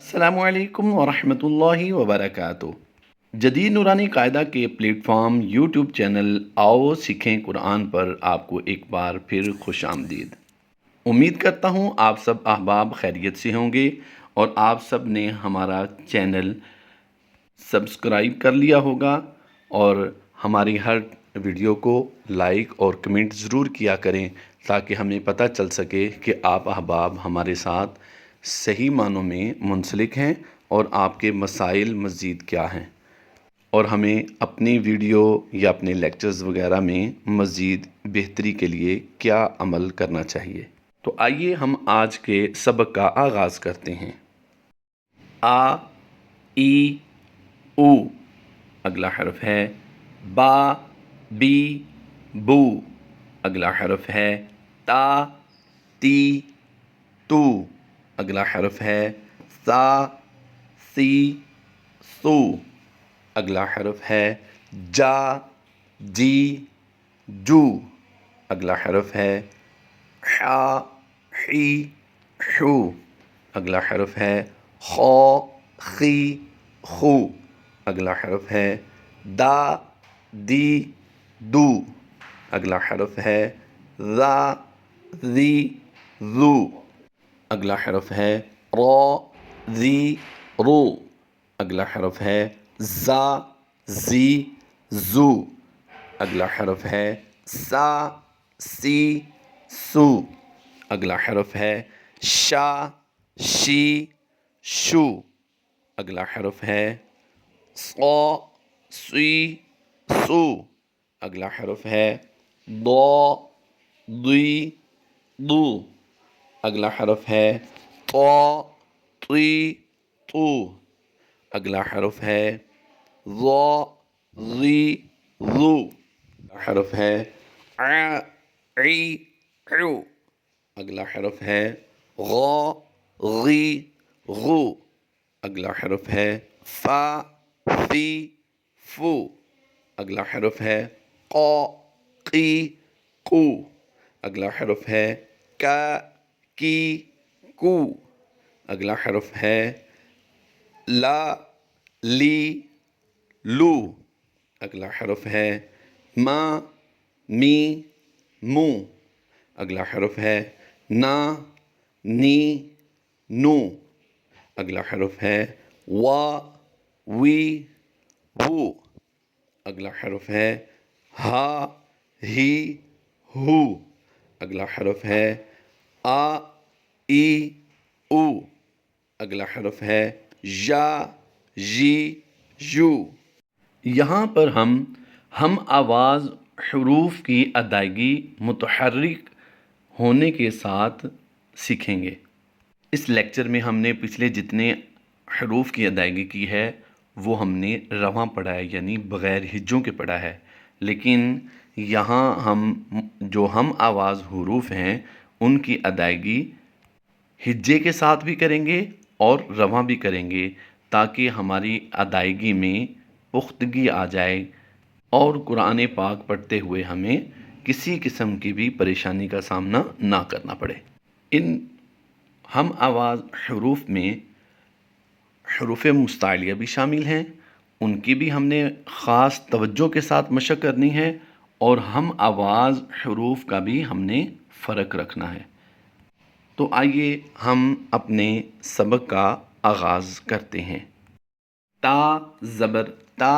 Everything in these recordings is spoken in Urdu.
السلام علیکم ورحمۃ اللہ وبرکاتہ۔ جدید نورانی قاعدہ کے پلیٹ فارم یوٹیوب چینل آؤ سیکھیں قرآن پر آپ کو ایک بار پھر خوش آمدید۔ امید کرتا ہوں آپ سب احباب خیریت سے ہوں گے اور آپ سب نے ہمارا چینل سبسکرائب کر لیا ہوگا اور ہماری ہر ویڈیو کو لائک اور کمنٹ ضرور کیا کریں تاکہ ہمیں پتہ چل سکے کہ آپ احباب ہمارے ساتھ صحیح معنوں میں منسلک ہیں اور آپ کے مسائل مزید کیا ہیں اور ہمیں اپنی ویڈیو یا اپنے لیکچرز وغیرہ میں مزید بہتری کے لیے کیا عمل کرنا چاہیے۔ تو آئیے ہم آج کے سبق کا آغاز کرتے ہیں۔ آ ای او اگلا حرف ہے با بی بو اگلا حرف ہے تا تی تو اگلا حرف ہے سا سی سو اگلا حرف ہے جا جی جو اگلا حرف ہے حا حی حو اگلا حرف ہے خو خی خو اگلا حرف ہے دا دی دو اگلا حرف ہے ذا ذی ذو اگلا حرف ہے رو ذی رو اگلا حرف ہے زا زی زو اگلا حرف ہے سا سی سو اگلا حرف ہے شا شی شو اگلا حرف ہے صو سی سو اگلا حرف ہے ضو ضی ضو اگلا حرف ہے طو طی طو اگلا حرف ہے ظو ظی ظو اگلا حرف ہے ع عی عو اگلا حرف ہے غو غی غو اگلا حرف ہے فا فی فو اگلا حرف ہے قو قی قو اگلا حرف ہے کا کی کو اگلا حرف ہے لا لی لو اگلا حرف ہے ما می مو اگلا حرف ہے نا نی نو اگلا حرف ہے وا وی وو اگلا حرف ہے ہا ہی ہو اگلا حرف ہے آ ای او اگلا حرف ہے یا جی یو۔ یہاں پر ہم آواز حروف کی ادائیگی متحرک ہونے کے ساتھ سیکھیں گے۔ اس لیکچر میں ہم نے پچھلے جتنے حروف کی ادائیگی کی ہے وہ ہم نے رواں پڑھا ہے، یعنی بغیر ہجوں کے پڑھا ہے، لیکن یہاں ہم آواز حروف ہیں ان کی ادائیگی ہجے کے ساتھ بھی کریں گے اور رواں بھی کریں گے تاکہ ہماری ادائیگی میں پختگی آ جائے اور قرآن پاک پڑھتے ہوئے ہمیں کسی قسم کی بھی پریشانی کا سامنا نہ کرنا پڑے۔ ان ہم آواز حروف میں حروف مستعلیہ بھی شامل ہیں، ان کی بھی ہم نے خاص توجہ کے ساتھ مشق کرنی ہے اور ہم آواز حروف کا بھی ہم نے فرق رکھنا ہے۔ تو آئیے ہم اپنے سبق کا آغاز کرتے ہیں۔ تا زبر تا،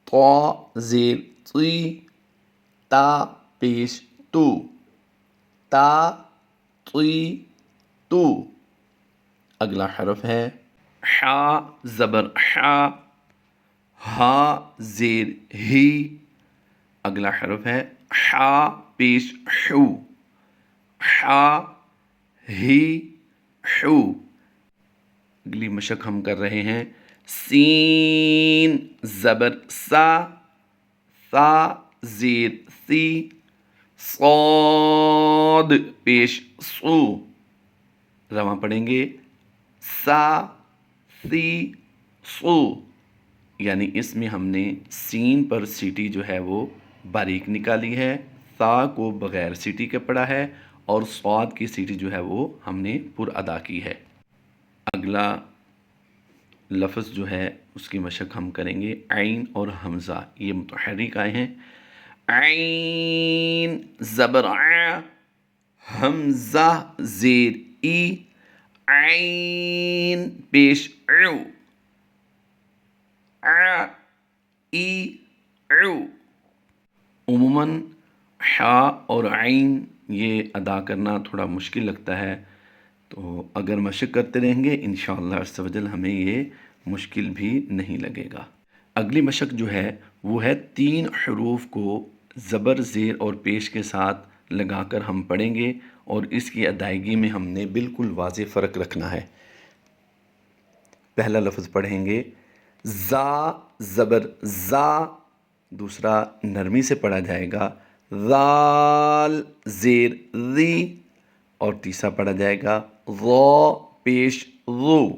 طو زیر طی، تا پیش تو، تا طی تو اگلا حرف ہے حا زبر حا، ہا زیر ہی اگلا حرف ہے حا پیش حو، حا ہی حو اگلی مشق ہم کر رہے ہیں سین زبر سا، سا زیر سی، صاد پیش سو رواں پڑھیں گے سا سی سو، یعنی اس میں ہم نے سین پر سیٹی جو ہے وہ باریک نکالی ہے، سا کو بغیر سیٹی کے پڑھا ہے اور صاد کی سیٹی جو ہے وہ ہم نے پر ادا کی ہے۔ اگلا لفظ جو ہے اس کی مشق ہم کریں گے عین اور حمزہ، یہ متحرک آئے ہیں. عین زبر ع، حمزہ زیر ای، عین پیش عو، ع ای عو. عموماً حا اور عین یہ ادا کرنا تھوڑا مشکل لگتا ہے، تو اگر مشق کرتے رہیں گے انشاءاللہ عز و جل ہمیں یہ مشکل بھی نہیں لگے گا. اگلی مشق جو ہے وہ ہے 3 حروف کو زبر زیر اور پیش کے ساتھ لگا کر ہم پڑھیں گے، اور اس کی ادائیگی میں ہم نے بالکل واضح فرق رکھنا ہے. پہلا لفظ پڑھیں گے زا زبر زا، دوسرا نرمی سے پڑھا جائے گا ذال زیر ذی، اور تیسرا پڑھا جائے گا ضا پیش ذو.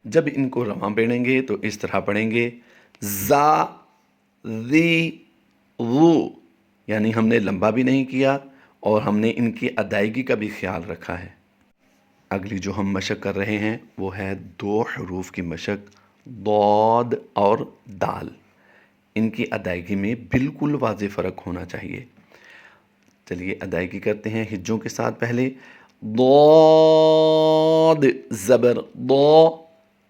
جب ان کو رواں پڑھیں گے تو اس طرح پڑھیں گے زا ذی ذو، یعنی ہم نے لمبا بھی نہیں کیا اور ہم نے ان کی ادائیگی کا بھی خیال رکھا ہے. اگلی جو ہم مشق کر رہے ہیں وہ ہے 2 حروف کی مشق ضاد اور دال. ان کی ادائیگی میں بالکل واضح فرق ہونا چاہیے. چلیے ادائیگی کرتے ہیں ہجوں کے ساتھ. پہلے ضاد زبر ضا،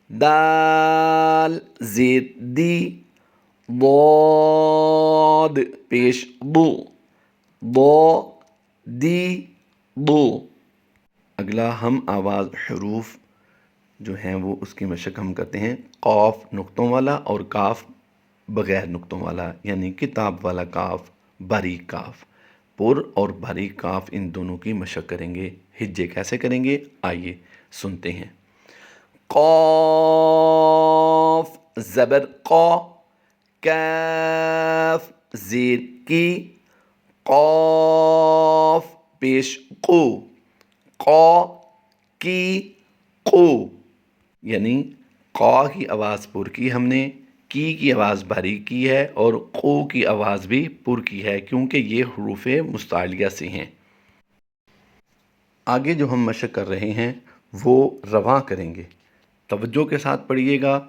دال زیر دی، ضاد پیش ضو، ضا دی ضو. اگلا ہم آواز حروف جو ہیں وہ اس کی مشق ہم کرتے ہیں قاف نقطوں والا اور کاف بغیر نقطوں والا، یعنی کتاب والا کاف، باریک کاف. پر اور باریک کاف ان دونوں کی مشق کریں گے. ہجے کیسے کریں گے آئیے سنتے ہیں. قاف زبر قا، کاف زیر کی، قاف پیش قو، قا کی قو. یعنی قا کی آواز پر کی ہم نے، کی آواز باریک کی ہے، اور قو کی آواز بھی پر کی ہے کیونکہ یہ حروف مستعلیہ سے ہیں. آگے جو ہم مشق کر رہے ہیں وہ رواں کریں گے. توجہ کے ساتھ پڑھیے گا.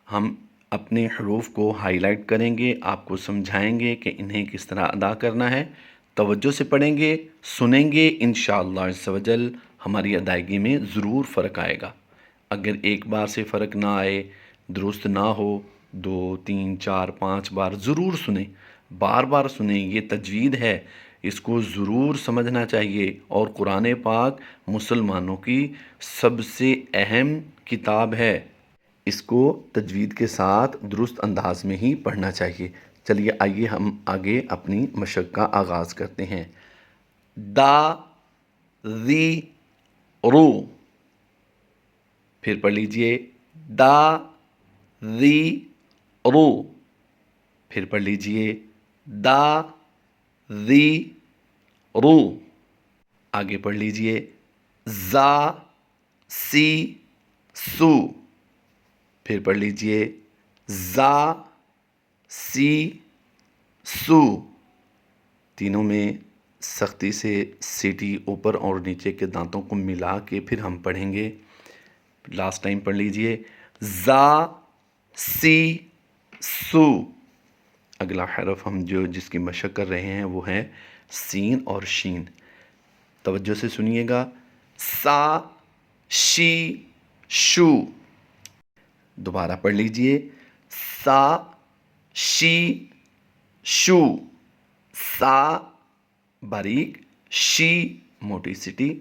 ہم اپنے حروف کو ہائی لائٹ کریں گے، آپ کو سمجھائیں گے کہ انہیں کس طرح ادا کرنا ہے. توجہ سے پڑھیں گے، سنیں گے، انشاءاللہ عز و جل ہماری ادائیگی میں ضرور فرق آئے گا. اگر ایک بار سے فرق نہ آئے، درست نہ ہو، 2 3 4 5 بار ضرور سنیں، بار بار سنیں. یہ تجوید ہے، اس کو ضرور سمجھنا چاہیے. اور قرآن پاک مسلمانوں کی سب سے اہم کتاب ہے، اس کو تجوید کے ساتھ درست انداز میں ہی پڑھنا چاہیے. چلیے آئیے ہم آگے اپنی مشق کا آغاز کرتے ہیں. دا ذی رو، پھر پڑھ لیجئے دا ذی رو، پھر پڑھ لیجئے دا ذی رو. آگے پڑھ لیجئے زا سی سو، پھر پڑھ لیجئے زا سی سو. تینوں میں سختی سے سیٹی اوپر اور نیچے کے دانتوں کو ملا کے پھر ہم پڑھیں گے. لاسٹ ٹائم پڑھ لیجئے زا سی سو. اگلا حرف ہم جس کی مشق کر رہے ہیں وہ ہے سین اور شین. توجہ سے سنیے گا. سا شی شو، دوبارہ پڑھ لیجئے سا شی شو. سا باریک، شی موٹی سٹی،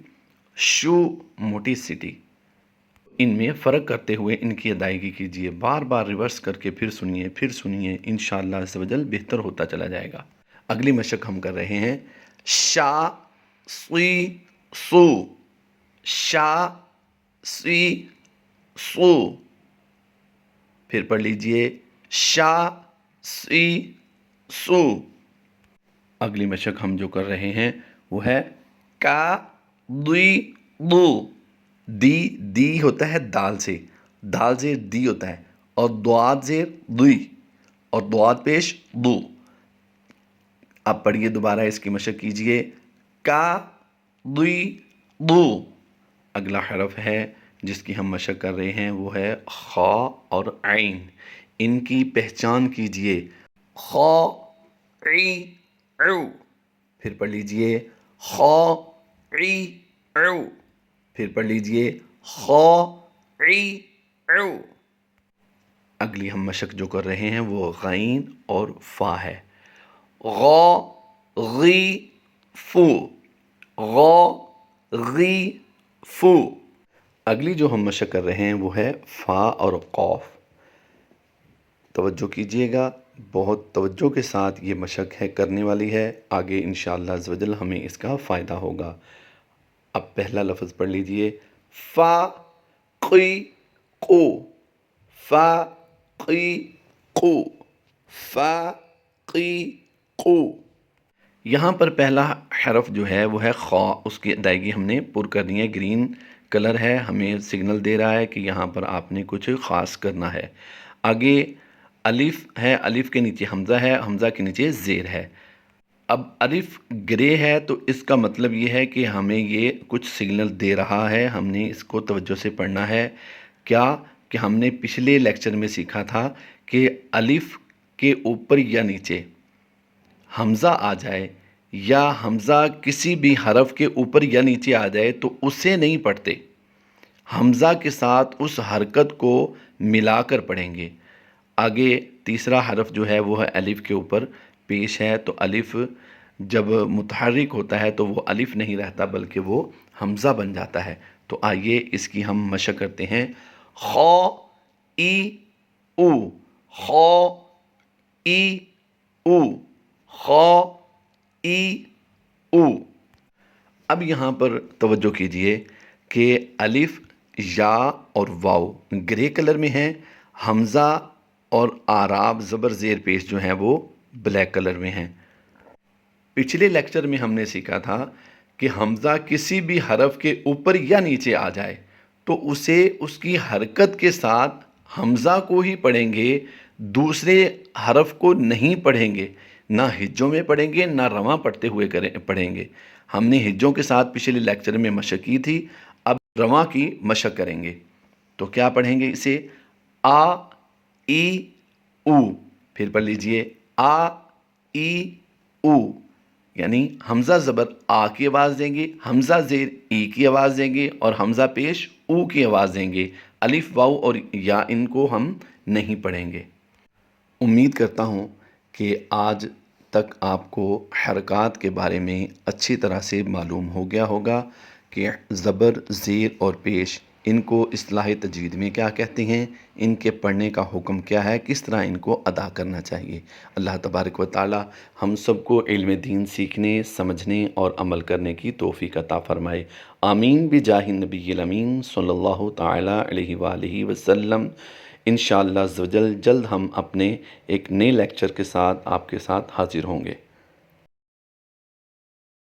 شو موٹی سٹی. ان میں فرق کرتے ہوئے ان کی ادائیگی کیجئے. بار بار ریورس کر کے پھر سنیے انشاءاللہ عز و جل بہتر ہوتا چلا جائے گا. اگلی مشق ہم کر رہے ہیں شا سی سو، شا سی سو، پھر پڑھ لیجئے شا سی سو. اگلی مشق ہم جو کر رہے ہیں وہ ہے کا دی دو. دی ہوتا ہے دال سے، دال زیر دی ہوتا ہے، اور دواد زیر دی، اور دواد پیش دو. اب پڑھیے دوبارہ اس کی مشق کیجئے کا دی دو. اگلا حرف ہے جس کی ہم مشق کر رہے ہیں وہ ہے خا اور عین. ان کی پہچان کیجئے. خا عی عو. پھر پڑھ لیجئے خا عی عو. پھر پڑھ لیجئے خا عی عو. اگلی ہم مشق جو کر رہے ہیں وہ غین اور فا ہے. غا غی فو. غا غی فو. اگلی جو ہم مشق کر رہے ہیں وہ ہے فا اور قوف. توجہ کیجئے گا، بہت توجہ کے ساتھ یہ مشق ہے کرنے والی ہے. آگے انشاءاللہ عز و جل ہمیں اس کا فائدہ ہوگا. اب پہلا لفظ پڑھ لیجئے فا قی قو. فا قی قو. فا قی قو. یہاں پر پہلا حرف جو ہے وہ ہے خا. اس کی ادائیگی ہم نے پر کرنی ہے. گرین کلر ہے، ہمیں سگنل دے رہا ہے کہ یہاں پر آپ نے کچھ خاص کرنا ہے. آگے الف ہے، الف کے نیچے حمزہ ہے، حمزہ کے نیچے زیر ہے. اب الف گرے ہے تو اس کا مطلب یہ ہے کہ ہمیں یہ کچھ سگنل دے رہا ہے. ہم نے اس کو توجہ سے پڑھنا ہے. کیا کہ ہم نے پچھلے لیکچر میں سیکھا تھا کہ الف کے اوپر یا نیچے حمزہ آ جائے یا حمزہ کسی بھی حرف کے اوپر یا نیچے آ جائے تو اسے نہیں پڑھتے، حمزہ کے ساتھ اس حرکت کو ملا کر پڑھیں گے. آگے تیسرا حرف جو ہے وہ ہے الف کے اوپر پیش ہے، تو الف جب متحرک ہوتا ہے تو وہ الف نہیں رہتا بلکہ وہ حمزہ بن جاتا ہے. تو آئیے اس کی ہم مشق کرتے ہیں. خا ای او. خا ای او. خا ای او. اب یہاں پر توجہ کیجئے کہ الف، یا اور واو گرے کلر میں ہیں، حمزہ اور آراب زبر زیر پیش جو ہیں وہ بلیک کلر میں ہیں. پچھلے لیکچر میں ہم نے سیکھا تھا کہ حمزہ کسی بھی حرف کے اوپر یا نیچے آ جائے تو اسے اس کی حرکت کے ساتھ حمزہ کو ہی پڑھیں گے، دوسرے حرف کو نہیں پڑھیں گے. نہ ہجوں میں پڑھیں گے نہ رواں پڑھتے ہوئے پڑھیں گے. ہم نے ہجوں کے ساتھ پچھلے لیکچر میں مشق کی تھی، اب رواں کی مشق کریں گے. تو کیا پڑھیں گے اسے؟ آ ای او. پھر پڑھ لیجئے آ ای او. یعنی حمزہ زبر آ کی آواز دیں گے، حمزہ زیر ای کی آواز دیں گے اور حمزہ پیش او کی آواز دیں گے. الف واو اور یا ان کو ہم نہیں پڑھیں گے. امید کرتا ہوں کہ آج تک آپ کو حرکات کے بارے میں اچھی طرح سے معلوم ہو گیا ہوگا کہ زبر، زیر اور پیش ان کو اصطلاح تجوید میں کیا کہتے ہیں، ان کے پڑھنے کا حکم کیا ہے، کس طرح ان کو ادا کرنا چاہیے. اللہ تبارک و تعالی ہم سب کو علم دین سیکھنے، سمجھنے اور عمل کرنے کی توفیق عطا فرمائے. آمین بجاہ النبی الامین صلی اللہ تعالی علیہ وآلہ وسلم. انشاءاللہ عز و جل جلد ہم اپنے ایک نئے لیکچر کے ساتھ آپ کے ساتھ حاضر ہوں گے.